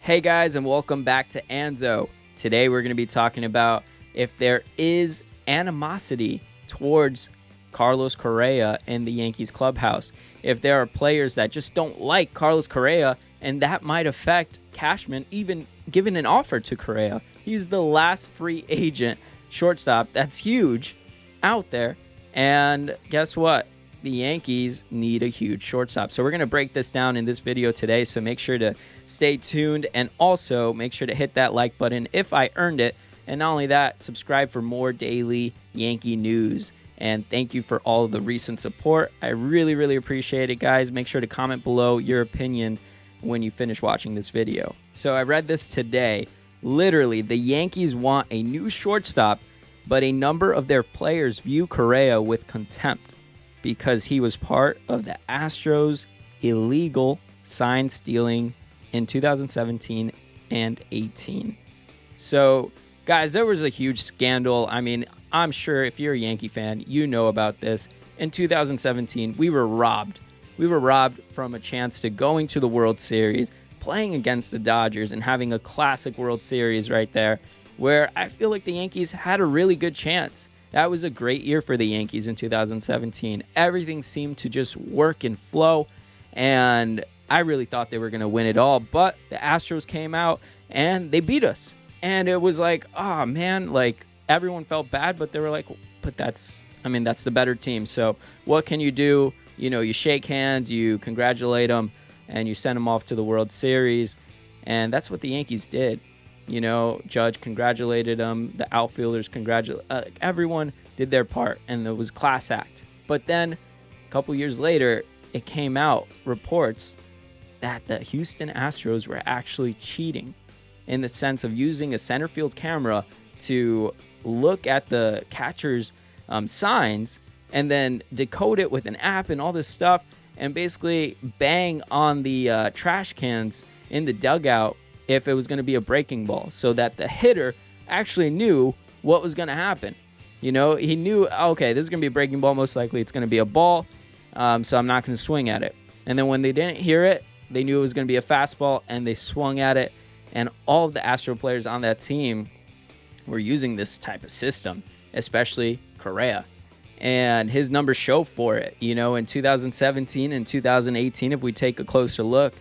Hey guys, and welcome back to Anzo. Today we're going to be talking about if there is animosity towards Carlos Correa in the Yankees clubhouse. If there are players that just don't like Carlos Correa, and that might affect Cashman even giving an offer to Correa. He's the last free agent shortstop that's huge out there. And guess what? The Yankees need a huge shortstop. So we're going to break this down in this video today. So make sure to stay tuned and also make sure to hit that like button if I earned it. And not only that, subscribe for more daily Yankee news. And thank you for all of the recent support. I really, really appreciate it, guys. Make sure to comment below your opinion when you finish watching this video. So I read this today. Literally, the Yankees want a new shortstop, but a number of their players view Correa with contempt because he was part of the Astros' illegal sign stealing in 2017 and 18. So, guys, there was a huge scandal. I mean, I'm sure if you're a Yankee fan, you know about this. In 2017, we were robbed. We were robbed from a chance to going to the World Series, playing against the Dodgers, and having a classic World Series right there, where I feel like the Yankees had a really good chance. That was a great year for the Yankees in 2017. Everything seemed to just work and flow, and I really thought they were going to win it all, but the Astros came out and they beat us. And it was like, oh man, like everyone felt bad, but they were like, but that's the better team. So what can you do? You know, you shake hands, you congratulate them, and you send them off to the World Series. And that's what the Yankees did. You know, Judge congratulated them, the outfielders everyone did their part, and it was a class act. But then a couple years later, it came out, reports that the Houston Astros were actually cheating in the sense of using a center field camera to look at the catcher's signs and then decode it with an app and all this stuff and basically bang on the trash cans in the dugout if it was going to be a breaking ball, so that the hitter actually knew what was going to happen. You know, he knew, okay, this is going to be a breaking ball. Most likely it's going to be a ball, so I'm not going to swing at it. And then when they didn't hear it, they knew it was going to be a fastball, and they swung at it. And all of the Astro players on that team were using this type of system, especially Correa. And his numbers show for it. You know, in 2017 and 2018, if we take a closer look,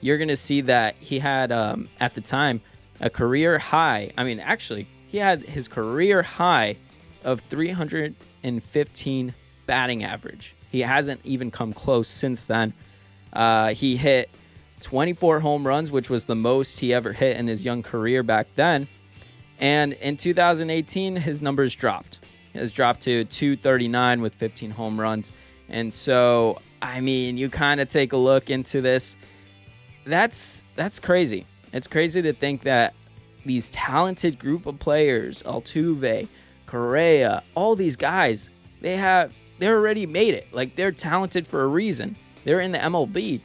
you're going to see that he had, at the time, a career high. I mean, actually, he had his career high of 315 batting average. He hasn't even come close since then. He hit 24 home runs, which was the most he ever hit in his young career back then. And in 2018, his numbers dropped. It has dropped to 239 with 15 home runs. And so, I mean, you kind of take a look into this. That's crazy. It's crazy to think that these talented group of players, Altuve, Correa, all these guys, they're already made it. Like, they're talented for a reason. They're in the MLB,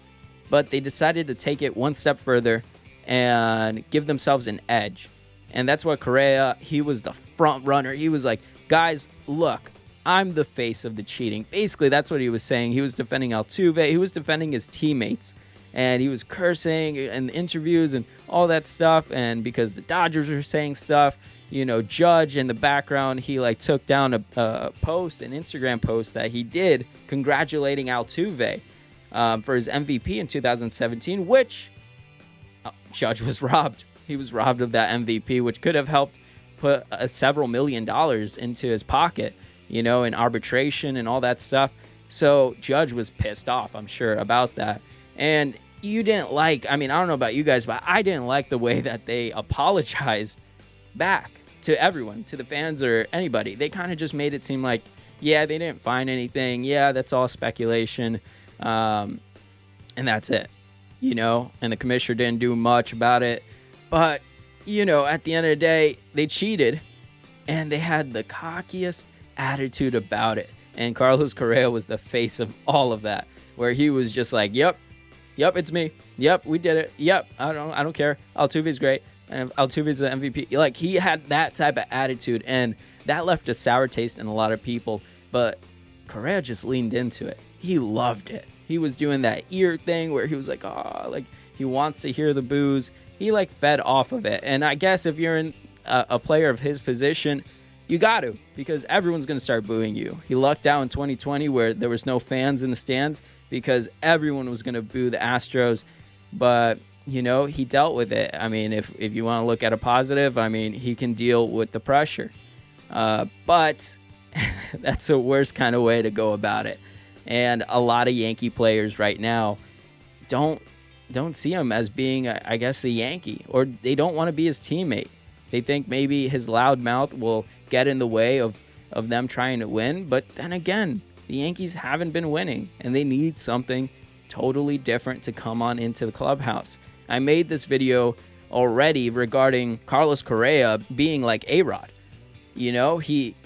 but they decided to take it one step further and give themselves an edge. And that's what Correa, he was the front runner. He was like, guys, look, I'm the face of the cheating. Basically, that's what he was saying. He was defending Altuve. He was defending his teammates. And he was cursing in interviews and all that stuff. And because the Dodgers were saying stuff, you know, Judge in the background, he like took down a post, an Instagram post that he did congratulating Altuve for his MVP in 2017, which Judge was robbed. He was robbed of that MVP, which could have helped put several $1 million into his pocket, you know, in arbitration and all that stuff. So Judge was pissed off, I'm sure, about that. And you didn't like, I mean, I don't know about you guys, but I didn't like the way that they apologized back to everyone, to the fans or anybody. They kind of just made it seem like, yeah, they didn't find anything. Yeah, that's all speculation. And that's it, you know, and the commissioner didn't do much about it. But, you know, at the end of the day, they cheated and they had the cockiest attitude about it. And Carlos Correa was the face of all of that, where he was just like, yep, it's me. Yep, we did it. Yep, I don't care. Altuve's great. And Altuve's the MVP. Like, he had that type of attitude, and that left a sour taste in a lot of people. But Correa just leaned into it. He loved it. He was doing that ear thing where he was like, oh, like he wants to hear the boos. he like fed off of it. And I guess if you're in a player of his position, you got to, because everyone's going to start booing you. He lucked out in 2020 where there was no fans in the stands because everyone was going to boo the Astros. But, you know, he dealt with it. I mean, if you want to look at a positive, I mean, he can deal with the pressure. But that's the worst kind of way to go about it. And a lot of Yankee players right now don't see him as being, I guess, a Yankee, or they don't want to be his teammate. They think maybe his loud mouth will get in the way of them trying to win. But then again, the Yankees haven't been winning, and they need something totally different to come on into the clubhouse. I made this video already regarding Carlos Correa being like A-Rod. You know,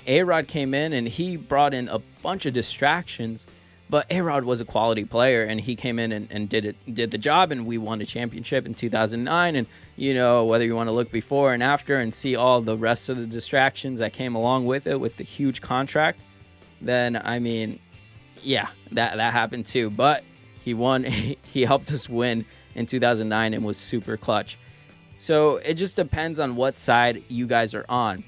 A-Rod came in and he brought in a bunch of distractions, but A-Rod was a quality player, and he came in and did the job, and we won a championship in 2009. And, you know, whether you want to look before and after and see all the rest of the distractions that came along with it, with the huge contract, then, I mean, yeah, that happened too. But he won. He helped us win in 2009 and was super clutch. So it just depends on what side you guys are on.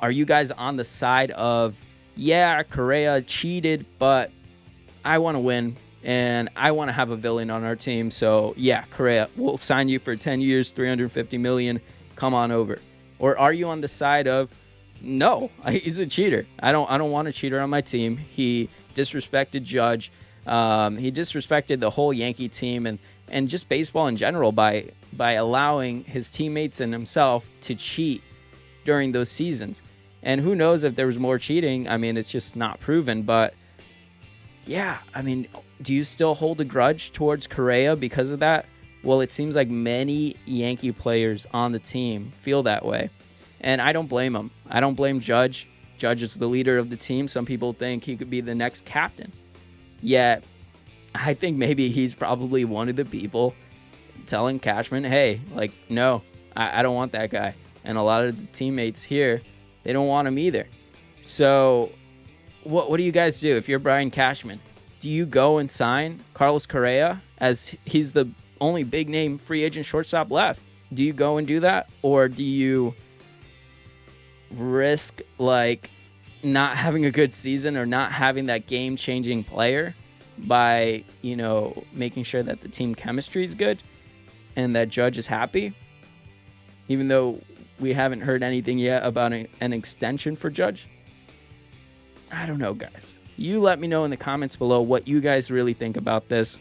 Are you guys on the side of, yeah, Correa cheated, but I want to win, and I want to have a villain on our team, so yeah, Correa, we'll sign you for 10 years, $350 million, come on over? Or are you on the side of, no, he's a cheater. I don't want a cheater on my team. He disrespected Judge. He disrespected the whole Yankee team and just baseball in general by allowing his teammates and himself to cheat during those seasons. And who knows if there was more cheating? I mean, it's just not proven, but yeah, I mean, do you still hold a grudge towards Correa because of that? Well, it seems like many Yankee players on the team feel that way. And I don't blame them. I don't blame Judge. Judge is the leader of the team. Some people think he could be the next captain. Yet, I think maybe he's probably one of the people telling Cashman, hey, like, no, I don't want that guy. And a lot of the teammates here, they don't want him either. So what do you guys do if you're Brian Cashman? Do you go and sign Carlos Correa as he's the only big name free agent shortstop left? Do you go and do that? Or do you risk like not having a good season or not having that game-changing player by, you know, making sure that the team chemistry is good and that Judge is happy? Even though we haven't heard anything yet about an extension for Judge. I don't know, guys. You let me know in the comments below what you guys really think about this.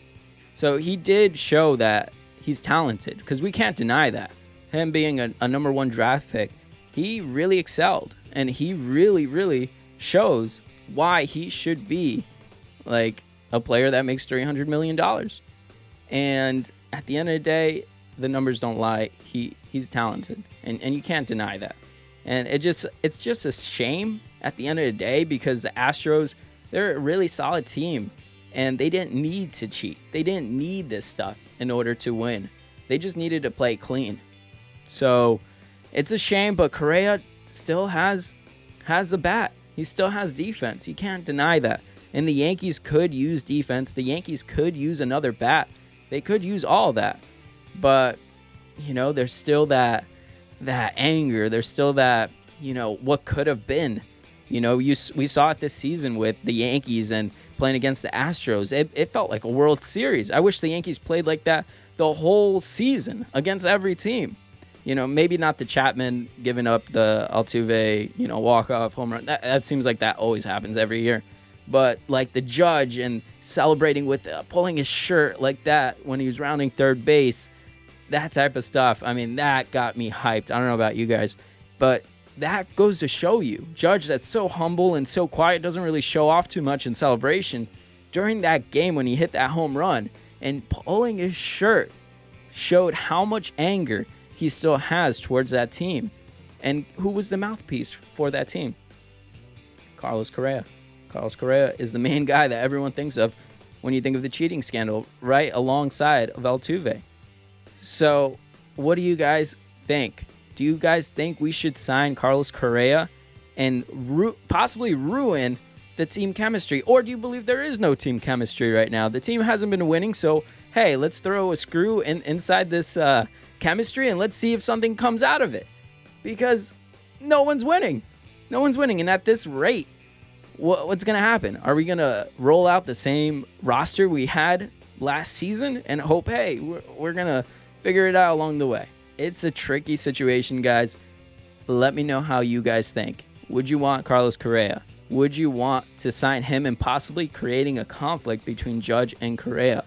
So he did show that he's talented, because we can't deny that. Him being a number one draft pick, he really excelled. And he really, really shows why he should be like a player that makes $300 million. And at the end of the day, the numbers don't lie. He's talented, and you can't deny that. And it's just a shame at the end of the day, because the Astros, they're a really solid team, and they didn't need to cheat. They didn't need this stuff in order to win. They just needed to play clean. So it's a shame, but Correa still has the bat. He still has defense. You can't deny that. And the Yankees could use defense. The Yankees could use another bat. They could use all that. But, you know, there's still that anger. There's still that, you know, what could have been. You know, we saw it this season with the Yankees and playing against the Astros. It felt like a World Series. I wish the Yankees played like that the whole season against every team. You know, maybe not the Chapman giving up the Altuve, you know, walk-off home run. That seems like that always happens every year. But like the Judge and celebrating with pulling his shirt like that when he was rounding third base, that type of stuff. I mean, that got me hyped. I don't know about you guys, but that goes to show you. Judge, that's so humble and so quiet, doesn't really show off too much in celebration. During that game when he hit that home run and pulling his shirt showed how much anger he still has towards that team. And who was the mouthpiece for that team? Carlos Correa. Carlos Correa is the main guy that everyone thinks of when you think of the cheating scandal, right alongside of Altuve. So what do you guys think? Do you guys think we should sign Carlos Correa and possibly ruin the team chemistry? Or do you believe there is no team chemistry right now? The team hasn't been winning, so hey, let's throw a screw inside this chemistry and let's see if something comes out of it. Because no one's winning. No one's winning. And at this rate, what's going to happen? Are we going to roll out the same roster we had last season and hope, hey, we're going to figure it out along the way? It's a tricky situation, guys. Let me know how you guys think. Would you want Carlos Correa? Would you want to sign him and possibly creating a conflict between Judge and Correa?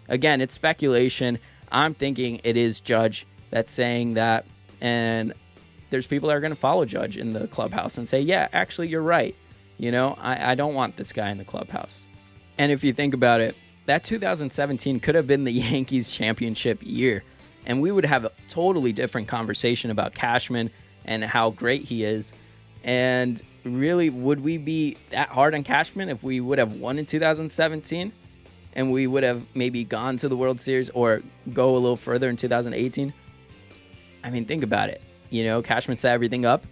Again, it's speculation. I'm thinking it is Judge that's saying that. And there's people that are going to follow Judge in the clubhouse and say, yeah, actually, you're right. You know, I don't want this guy in the clubhouse. And if you think about it, that 2017 could have been the Yankees championship year. And we would have a totally different conversation about Cashman and how great he is. And really, would we be that hard on Cashman if we would have won in 2017 and we would have maybe gone to the World Series or go a little further in 2018? I mean, think about it. You know, Cashman set everything up,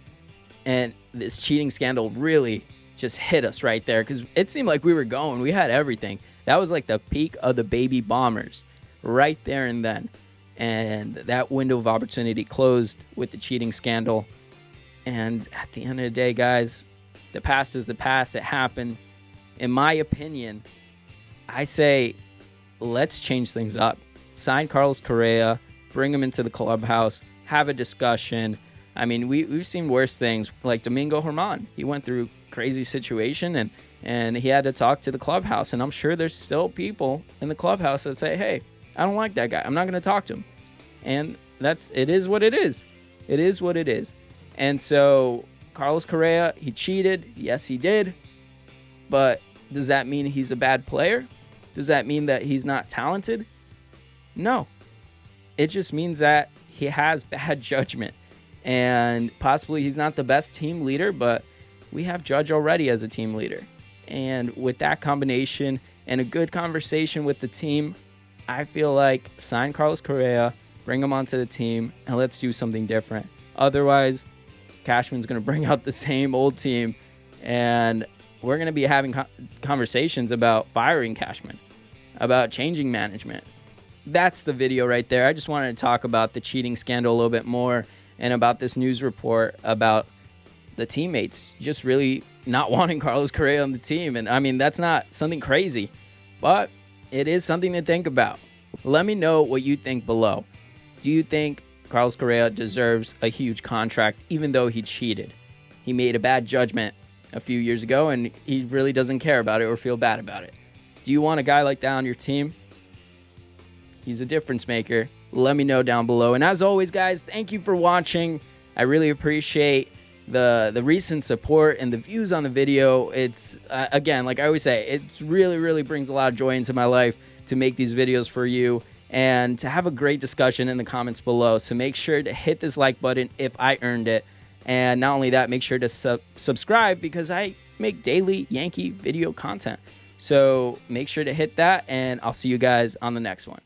and this cheating scandal really just hit us right there because it seemed like we were going. We had everything. That was like the peak of the baby bombers right there and then. And that window of opportunity closed with the cheating scandal. And at the end of the day, guys, the past is the past. It happened. In my opinion, I say let's change things up. Sign Carlos Correa, bring him into the clubhouse, have a discussion. I mean, we've seen worse things like Domingo Germán. He went through a crazy situation and he had to talk to the clubhouse. And I'm sure there's still people in the clubhouse that say, hey, I don't like that guy. I'm not going to talk to him. And it is what it is. It is what it is. And so Carlos Correa, he cheated. Yes, he did. But does that mean he's a bad player? Does that mean that he's not talented? No. It just means that he has bad judgment. And possibly he's not the best team leader, but we have Judge already as a team leader. And with that combination and a good conversation with the team, I feel like sign Carlos Correa, bring him onto the team, and let's do something different. Otherwise, Cashman's going to bring out the same old team, and we're going to be having conversations about firing Cashman, about changing management. That's the video right there. I just wanted to talk about the cheating scandal a little bit more and about this news report about the teammates just really not wanting Carlos Correa on the team. And I mean, that's not something crazy, but it is something to think about. Let me know what you think below. Do you think Carlos Correa deserves a huge contract even though he cheated? He made a bad judgment a few years ago and he really doesn't care about it or feel bad about it. Do you want a guy like that on your team? He's a difference maker. Let me know down below. And as always, guys, thank you for watching. I really appreciate the recent support and the views on the video. It's, again, like I always say, it really brings a lot of joy into my life to make these videos for you and to have a great discussion in the comments below. So make sure to hit this like button if I earned it. And not only that, make sure to subscribe because I make daily Yankee video content. So make sure to hit that, and I'll see you guys on the next one.